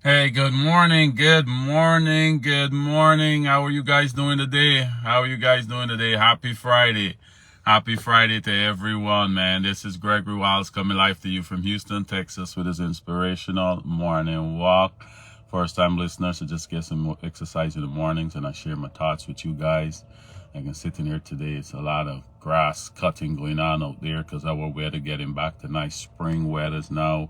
Hey, good morning, good morning, good morning. How are you guys doing today? How are you guys doing today? Happy Friday. Happy Friday to everyone, man. This is Gregory Wiles coming live to you from Houston, Texas with his inspirational morning walk. First time listeners, so just get some exercise in the mornings and I share my thoughts with you guys. I can sit in here today. It's a lot of grass cutting going on out there because our weather getting back to nice spring weathers now.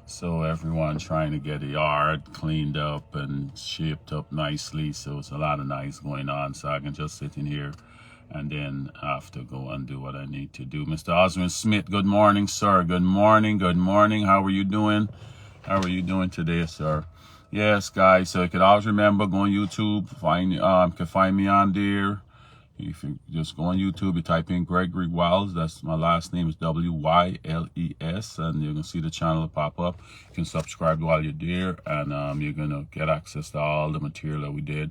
So everyone trying to get the yard cleaned up and shaped up nicely. So it's a lot of nice going on. So I can just sit in here and then have to go and do what I need to do. Mr. Osmond Smith, good morning, sir. Good morning. Good morning. How are you doing? How are you doing today, sir? Yes, guys. So you can always remember, go on YouTube. You can find me on there. If you just go on YouTube, you type in Gregory Wiles. That's my last name is Wyles, and you're gonna see the channel pop up. You can subscribe while you're there, and you're gonna get access to all the material that we did.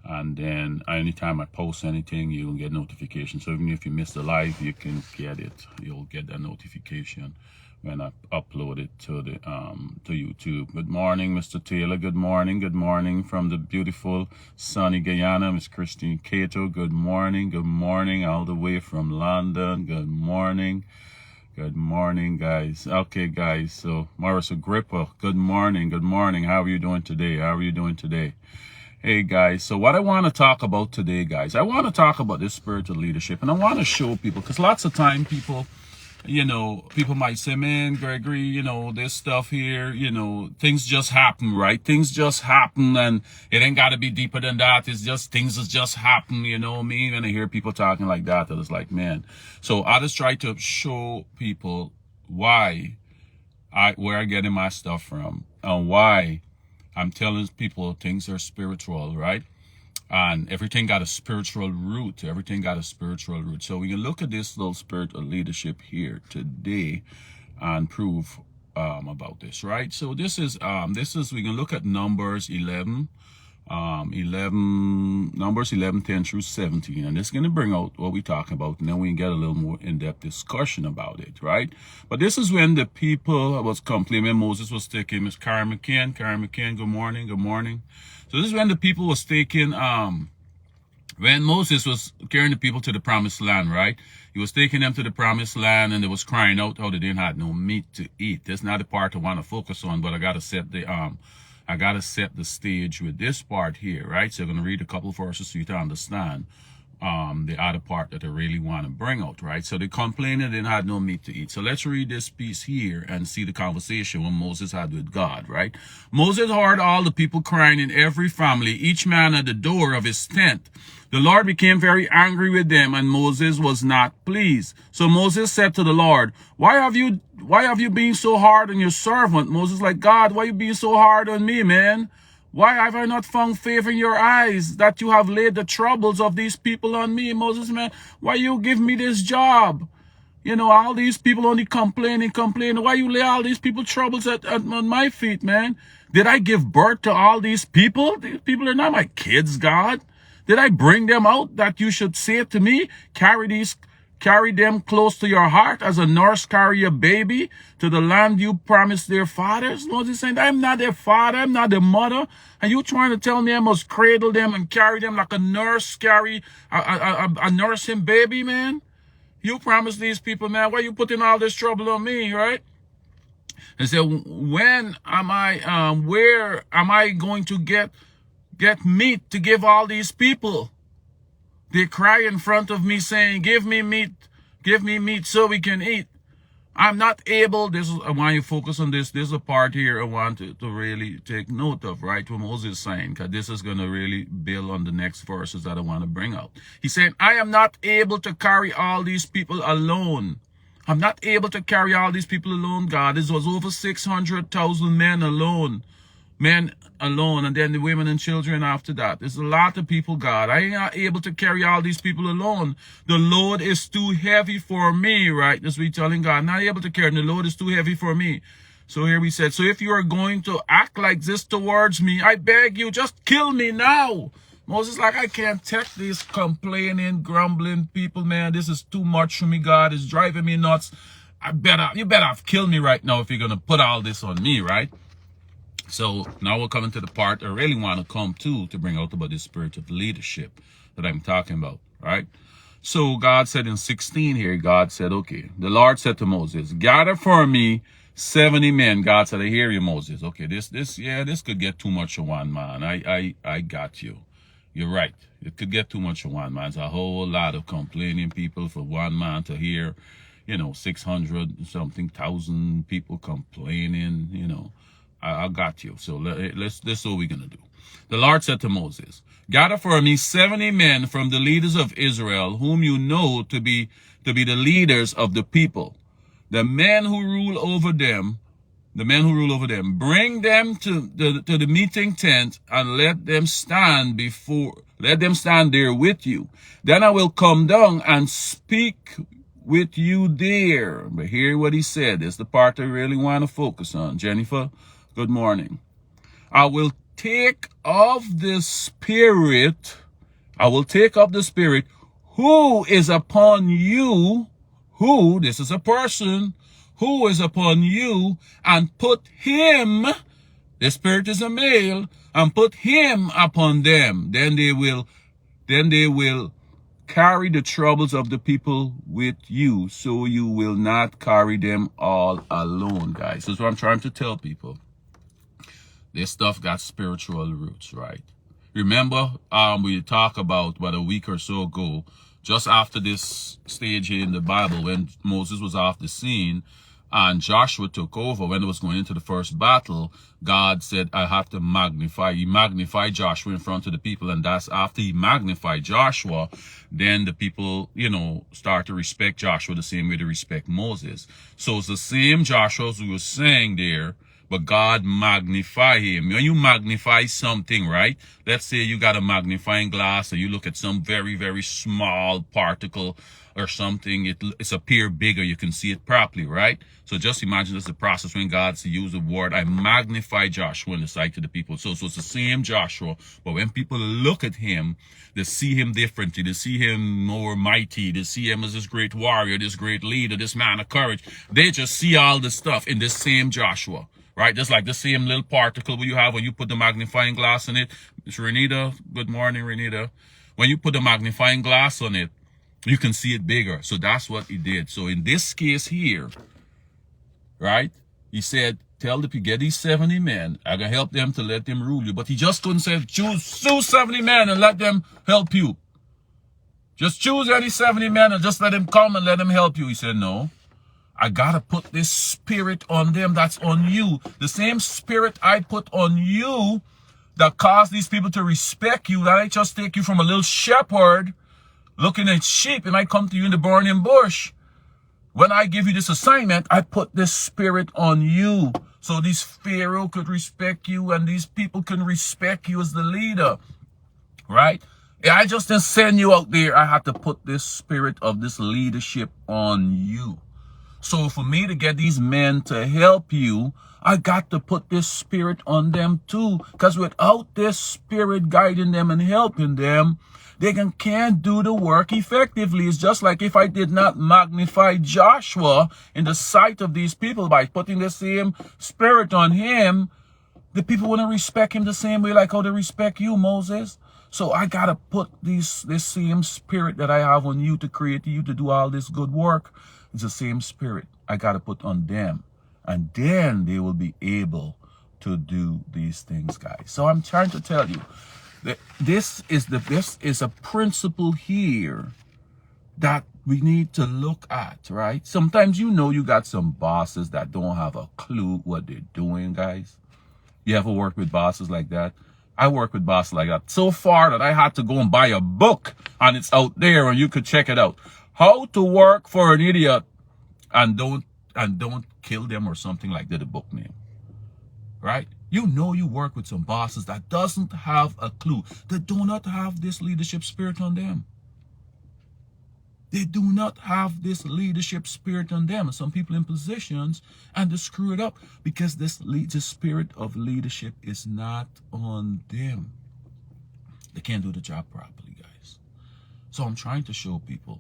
And then anytime I post anything, you'll get notification. So even if you miss the live, you can get it. You'll get that notification when I upload it to the to YouTube. Good morning, Mr. Taylor. Good morning. Good morning from the beautiful sunny Guyana, Miss Christine Cato. Good morning. Good morning, all the way from London. Good morning. Good morning, guys. Okay, guys. So Morris Agrippa. Good morning. Good morning. How are you doing today? How are you doing today? Hey guys, so what I want to talk about today, guys, I want to talk about this spiritual leadership, and I want to show people, because lots of time people, people might say, man, Gregory, this stuff here, things just happen, right? Things just happen, and it ain't got to be deeper than that. It's just, things just happen, you know what I mean? And I hear people talking like that, it's like, man. So I just try to show people where I getting my stuff from, and why I'm telling people things are spiritual, right? And everything got a spiritual root. Everything got a spiritual root. So we can look at this little spiritual leadership here today and prove about this, right? So this is we can look at Numbers 11, Numbers 11, 10 through 17, and it's going to bring out what we're talking about, and then we can get a little more in-depth discussion about it, right? But this is when the people was complaining. Moses was taking Miss Karen McCann. Good morning. Good morning. So this is when the people was taking when Moses was carrying the people to the promised land, right? He was taking them to the promised land, and they was crying out how they didn't have no meat to eat. That's not the part I want to focus on, but I gotta set the stage with this part here, right? So I'm gonna read a couple of verses so you to understand the other part that I really want to bring out, right? So they complained they didn't have no meat to eat. So let's read this piece here and see the conversation when Moses had with God, right? Moses heard all the people crying in every family, each man at the door of his tent. The Lord became very angry with them, and Moses was not pleased. So Moses said to the Lord, why have you been so hard on your servant? Moses like, God, why you being so hard on me, man? Why have I not found favor in your eyes that you have laid the troubles of these people on me? Moses, man, why you give me this job? All these people only complaining. Why you lay all these people troubles on my feet, man? Did I give birth to all these people? These people are not my kids, God. Did I bring them out that you should say to me, carry them close to your heart as a nurse carry a baby to the land you promised their fathers? Moses saying, I'm not their father, I'm not their mother. And you trying to tell me I must cradle them and carry them like a nurse carry a nursing baby, man? You promised these people, man, why you putting all this trouble on me, right? And so where am I going to get meat to give all these people? They cry in front of me saying, give me meat so we can eat. I'm not able. I want you to focus on this. There's a part here I want to really take note of, right? What Moses is saying, because this is going to really build on the next verses that I want to bring out. He's saying, I am not able to carry all these people alone. I'm not able to carry all these people alone, God. This was over 600,000 men alone. And then the women and children after that. There's a lot of people, God. I ain't not able to carry all these people alone. The load is too heavy for me, right? That's what we're telling God. Not able to carry. The load is too heavy for me. So here we said, so if you are going to act like this towards me, I beg you, just kill me now. Moses like, I can't take these complaining, grumbling people, man. This is too much for me, God. It's driving me nuts. You better have killed me right now if you're going to put all this on me, right? So now we're coming to the part I really want to come to bring out about the spirit of leadership that I'm talking about, right? So God said in 16 here, God said, okay, the Lord said to Moses, gather for me 70 men. God said, I hear you, Moses. Okay, this could get too much of one man. I got you. You're right. It could get too much of one man. It's a whole lot of complaining people for one man to hear, 600 something thousand people complaining, I got you. So this is what we're going to do. The Lord said to Moses, gather for me 70 men from the leaders of Israel, whom you know to be the leaders of the people, the men who rule over them, bring them to the meeting tent and let them stand there with you. Then I will come down and speak with you there. But hear what he said. This is the part I really want to focus on. Jennifer, good morning. I will take of the Spirit who is upon you, this is a person, who is upon you, and put him, the Spirit is a male, and put him upon them. Then they will carry the troubles of the people with you, so you will not carry them all alone, guys. That's what I'm trying to tell people. This stuff got spiritual roots, right? Remember, we talked about a week or so ago, just after this stage here in the Bible, when Moses was off the scene and Joshua took over, when it was going into the first battle, God said, I have to magnify. He magnified Joshua in front of the people, and that's after he magnified Joshua, then the people, start to respect Joshua the same way they respect Moses. So it's the same Joshua as we were saying there, but God magnify him. When you magnify something, right? Let's say you got a magnifying glass and you look at some very, very small particle or something. It's appear bigger. You can see it properly, right? So just imagine this the process when God used the word, I magnify Joshua in the sight of the people. So it's the same Joshua, but when people look at him, they see him differently. They see him more mighty. They see him as this great warrior, this great leader, this man of courage. They just see all the stuff in this same Joshua. Right, just like the same little particle you have when you put the magnifying glass on it. It's Renita. Good morning, Renita. When you put the magnifying glass on it, you can see it bigger. So that's what he did. So in this case here, right, he said, tell the people, get these 70 men. I can help them to let them rule you. But he just couldn't say, choose 70 men and let them help you. Just choose any 70 men and just let them come and let them help you. He said, no. I gotta put this spirit on them that's on you. The same spirit I put on you that caused these people to respect you, that I just take you from a little shepherd looking at sheep and I come to you in the burning bush. When I give you this assignment, I put this spirit on you. So these Pharaoh could respect you and these people can respect you as the leader. Right? I just didn't send you out there. I had to put this spirit of this leadership on you. So for me to get these men to help you, I got to put this spirit on them too. Because without this spirit guiding them and helping them, they can't do the work effectively. It's just like if I did not magnify Joshua in the sight of these people by putting the same spirit on him, the people wouldn't respect him the same way like how they respect you, Moses. So I got to put this same spirit that I have on you to create you to do all this good work. It's the same spirit I got to put on them. And then they will be able to do these things, guys. So I'm trying to tell you that this is a principle here that we need to look at, right? Sometimes you got some bosses that don't have a clue what they're doing, guys. You ever work with bosses like that? I work with bosses like that so far that I had to go and buy a book and it's out there and you could check it out. How to work for an idiot and don't kill them or something like that, the book name. Right? You work with some bosses that doesn't have a clue. They do not have this leadership spirit on them. They do not have this leadership spirit on them. Some people in positions and they screw it up because this spirit of leadership is not on them. They can't do the job properly, guys. So I'm trying to show people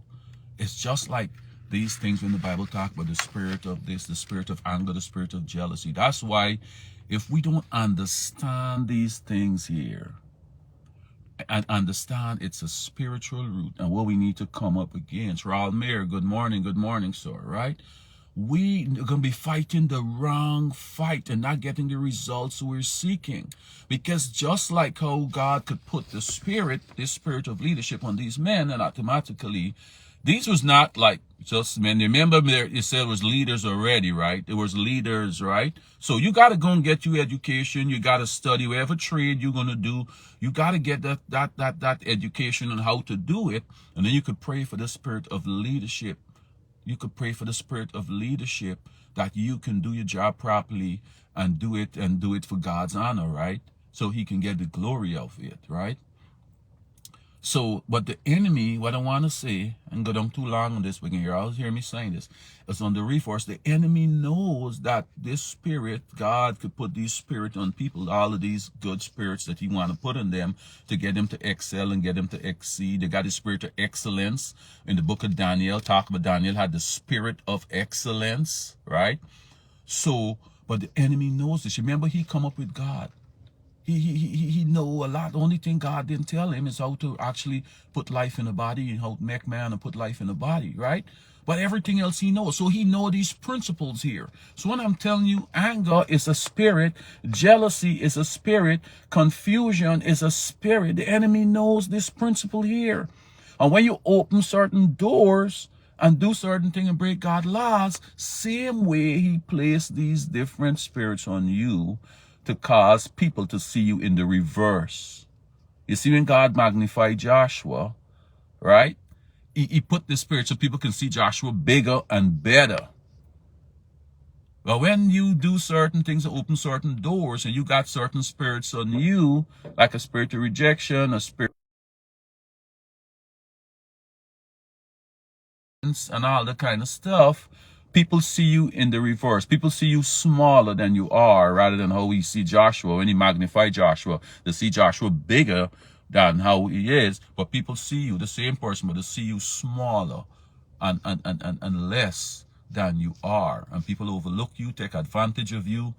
it's just like these things when the Bible talks about the spirit of this, the spirit of anger, the spirit of jealousy. That's why If we don't understand these things here and understand it's a spiritual root and what we need to come up against. Raul Mayer, good morning, sir, right? We are going to be fighting the wrong fight and not getting the results we're seeking. Because just like how God could put this spirit of leadership on these men, and automatically, these was not like just men. Remember, you said it was leaders already, right? It was leaders, right? So you got to go and get your education. You got to study whatever trade you're going to do. You got to get that education on how to do it. And then you could pray for the spirit of leadership. You could pray for the spirit of leadership that you can do your job properly and do it for God's honor, right? So he can get the glory of it, right? So, but the enemy, what I want to say, and go down too long on this, we can hear me saying this, is on the reforce, the enemy knows that this spirit, God could put these spirit on people, all of these good spirits that he want to put in them to get them to excel and get them to exceed. They got the spirit of excellence. In the book of Daniel, talk about Daniel had the spirit of excellence, right? So, but the enemy knows this. Remember, he come up with God. He know a lot. The only thing God didn't tell him is how to actually put life in a body and how to make man and put life in a body, right? But everything else he knows. So he know these principles here. So when I'm telling you, anger is a spirit, jealousy is a spirit, confusion is a spirit. The enemy knows this principle here. And when you open certain doors and do certain things and break God's laws, same way he placed these different spirits on you to cause people to see you in the reverse. You see, when God magnified Joshua, right? He put the spirit so people can see Joshua bigger and better. But when you do certain things and open certain doors and you got certain spirits on you, like a spirit of rejection, a spirit and all that kind of stuff, people see you in the reverse. People see you smaller than you are, rather than how we see Joshua. When he magnified Joshua, they see Joshua bigger than how he is, but people see you, the same person, but they see you smaller and less than you are. And people overlook you, take advantage of you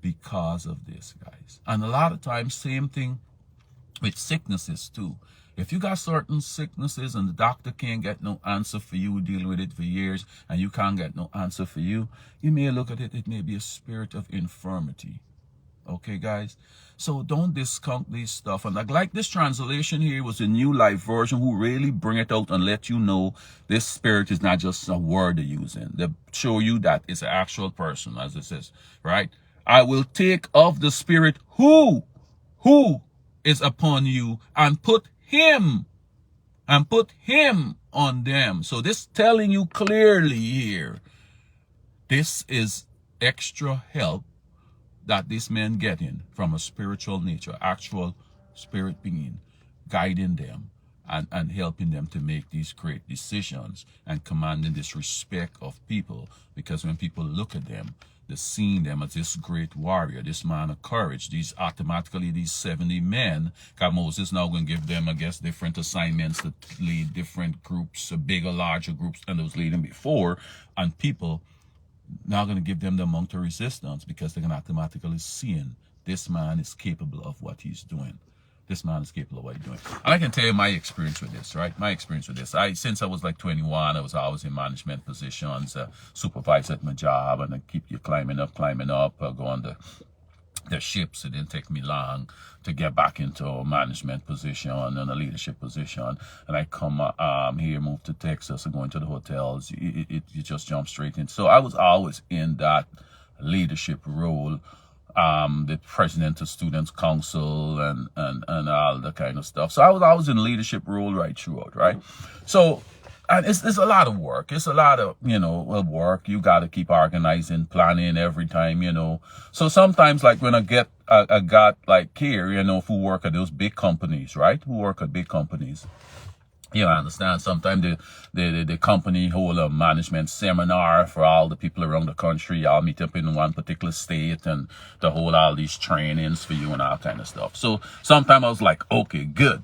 because of this, guys. And a lot of times, same thing with sicknesses too. If you got certain sicknesses and the doctor can't get no answer for you, dealing with it for years, and you can't get no answer for you, you may look at it, it may be a spirit of infirmity. Okay, guys? So don't discount these stuff. And like this translation here was a New Life Version who really bring it out and let you know this spirit is not just a word they're using. They show you that it's an actual person, as it says, right? I will take of the spirit who is upon you and put him on them. So this telling you clearly here, this is extra help that this man getting from a spiritual nature, actual spirit being, guiding them and helping them to make these great decisions and commanding this respect of people. Because when people look at them, they're seeing them as this great warrior, this man of courage. These 70 men, God Moses now going to give them, I guess, different assignments to lead different groups, bigger, larger groups than those leading before. And people now going to give them the amount of resistance because they're going to automatically seeing this man is capable of what he's doing. This man is capable of what he's doing. And I can tell you my experience with this, right? My experience with this. Since I was like 21, I was always in management positions, supervisor at my job, and I keep you climbing up, go on the ships. It didn't take me long to get back into a management position and a leadership position. And I come here, move to Texas, and go into the hotels. You just jump straight in. So I was always in that leadership role. The president of Students Council and all that kind of stuff. So I was always in leadership role right throughout, right? So, and it's a lot of work. It's a lot of, work. You got to keep organizing, planning every time, So sometimes, like when I got like here, who work at those big companies, right? Who work at big companies. You understand, sometimes the company hold a management seminar for all the people around the country. I'll meet up in one particular state and to hold all these trainings for you and all kind of stuff. So sometimes I was like, okay, good.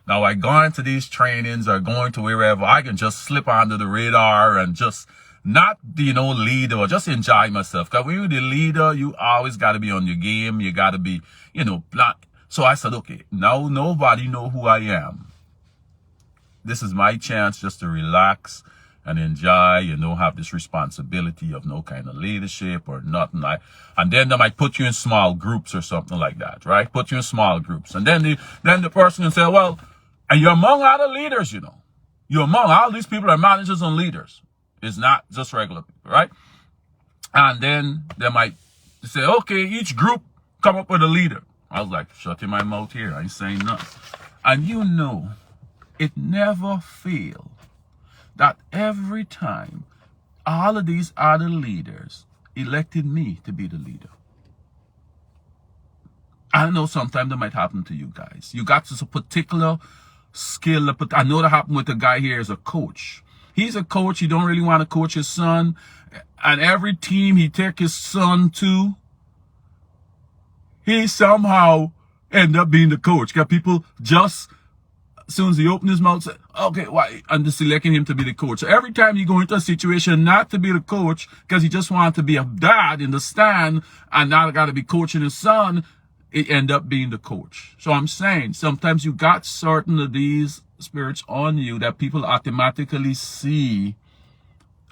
Now I go into these trainings or going to wherever, I can just slip under the radar and just Not, leader or just enjoy myself. Because when you're the leader, you always got to be on your game. You got to be, plan. So I said, okay, now nobody know who I am. This is my chance just to relax and enjoy, have this responsibility of no kind of leadership or nothing like. And then they might put you in small groups or something like that, right? Put you in small groups. And then the person can say, well, and you're among other leaders, You're among all these people are managers and leaders. It's not just regular people, right? And then they might say, okay, each group come up with a leader. I was like, shutting my mouth here. I ain't saying nothing. And it never failed that every time all of these other leaders elected me to be the leader. I know sometimes that might happen to you guys. You got this particular skill. I know that happened with the guy here as a coach. He's a coach. He don't really want to coach his son. And every team he take his son to, he somehow end up being the coach. Got people just as soon as he opened his mouth, say, okay, why? And just selecting him to be the coach. So every time you go into a situation not to be the coach, because he just wanted to be a dad in the stand and now got to be coaching his son, it end up being the coach. So I'm saying sometimes you got certain of these spirits on you that people automatically see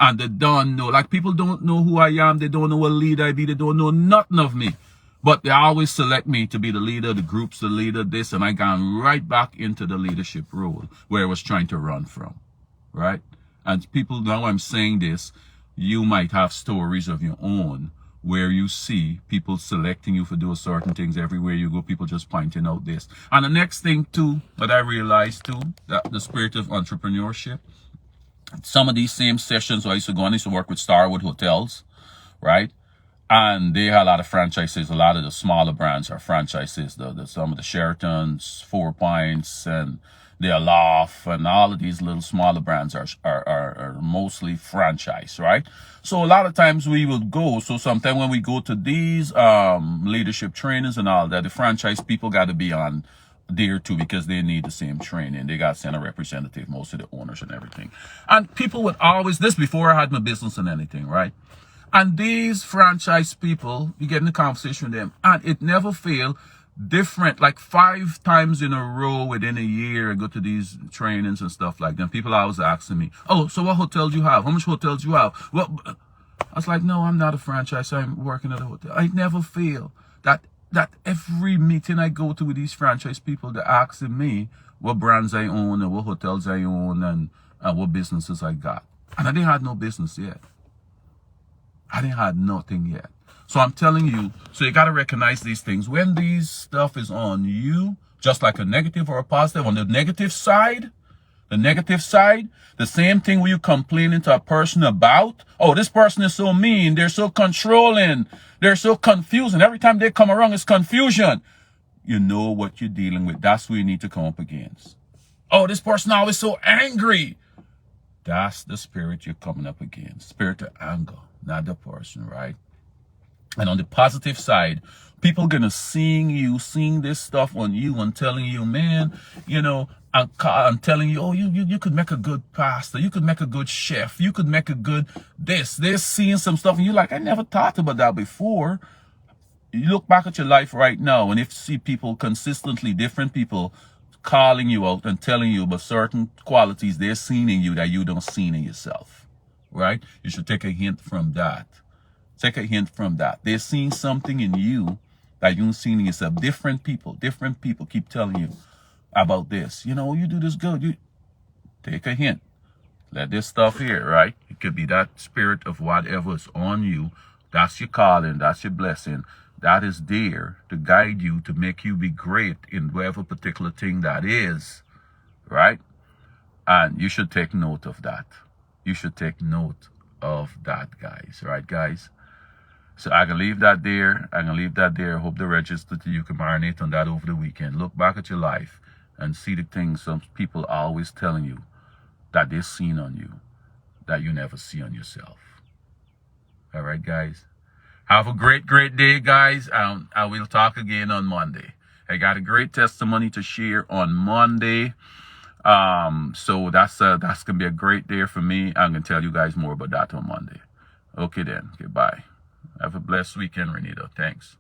and they don't know. Like people don't know who I am. They don't know what leader I be. They don't know nothing of me. But they always select me to be the leader, the group's the leader, this, and I gone right back into the leadership role where I was trying to run from, right? And people, now I'm saying this, you might have stories of your own where you see people selecting you for doing certain things everywhere you go, people just pointing out this. And the next thing too, that I realized too, that the spirit of entrepreneurship, some of these same sessions I used to go on, I used to work with Starwood Hotels, right? And they had a lot of franchises. A lot of the smaller brands are franchises. Some of the Sheratons, 4 Points, and the Aloft, and all of these little smaller brands are mostly franchise, right? So a lot of times we would go. So sometimes when we go to these leadership trainings and all that, the franchise people got to be on there too because they need the same training. They got to send a representative, most of the owners and everything. And people would always, this before I had my business and anything, right? And these franchise people, you get in the conversation with them, and it never failed. Different, like 5 times in a row within a year, I go to these trainings and stuff like that. People always asking me, oh, so what hotels you have? How much hotels you have? Well, I was like, no, I'm not a franchise. I'm working at a hotel. I never fail that every meeting I go to with these franchise people, they're asking me what brands I own and what hotels I own and what businesses I got. And I didn't have no business yet. I didn't have nothing yet. So I'm telling you, so you got to recognize these things. When these stuff is on you, just like a negative or a positive, on the negative side, the same thing where you complaining to a person about, oh, this person is so mean, they're so controlling, they're so confusing. Every time they come around, it's confusion. You know what you're dealing with. That's what you need to come up against. Oh, this person always so angry. That's the spirit you're coming up against. Spirit of anger, not the person, right? And on the positive side, people gonna seeing this stuff on you and telling you, man, I'm telling you, oh, you could make a good pastor, you could make a good chef, you could make a good this. They're seeing some stuff and you're like, I never thought about that before. You look back at your life right now, and if you see people consistently, different people calling you out and telling you about certain qualities they're seeing in you that you don't see in yourself, right? You should take a hint from that. Take a hint from that. They're seeing something in you that you don't see in yourself. Different people keep telling you about this. You do this good. You take a hint. Let this stuff here, right? It could be that spirit of whatever is on you. That's your calling. That's your blessing. That is there to guide you, to make you be great in whatever particular thing that is, right? And you should take note of that. You should take note of that, guys. Right, guys? So I can leave that there. Hope the register to you can marinate on that over the weekend. Look back at your life and see the things some people are always telling you that they've seen on you that you never see on yourself. All right, guys? Have a great, great day, guys. I will talk again on Monday. I got a great testimony to share on Monday. So that's gonna be a great day for me. I'm gonna tell you guys more about that on Monday. Okay then. Okay, bye. Have a blessed weekend, Renita. Thanks.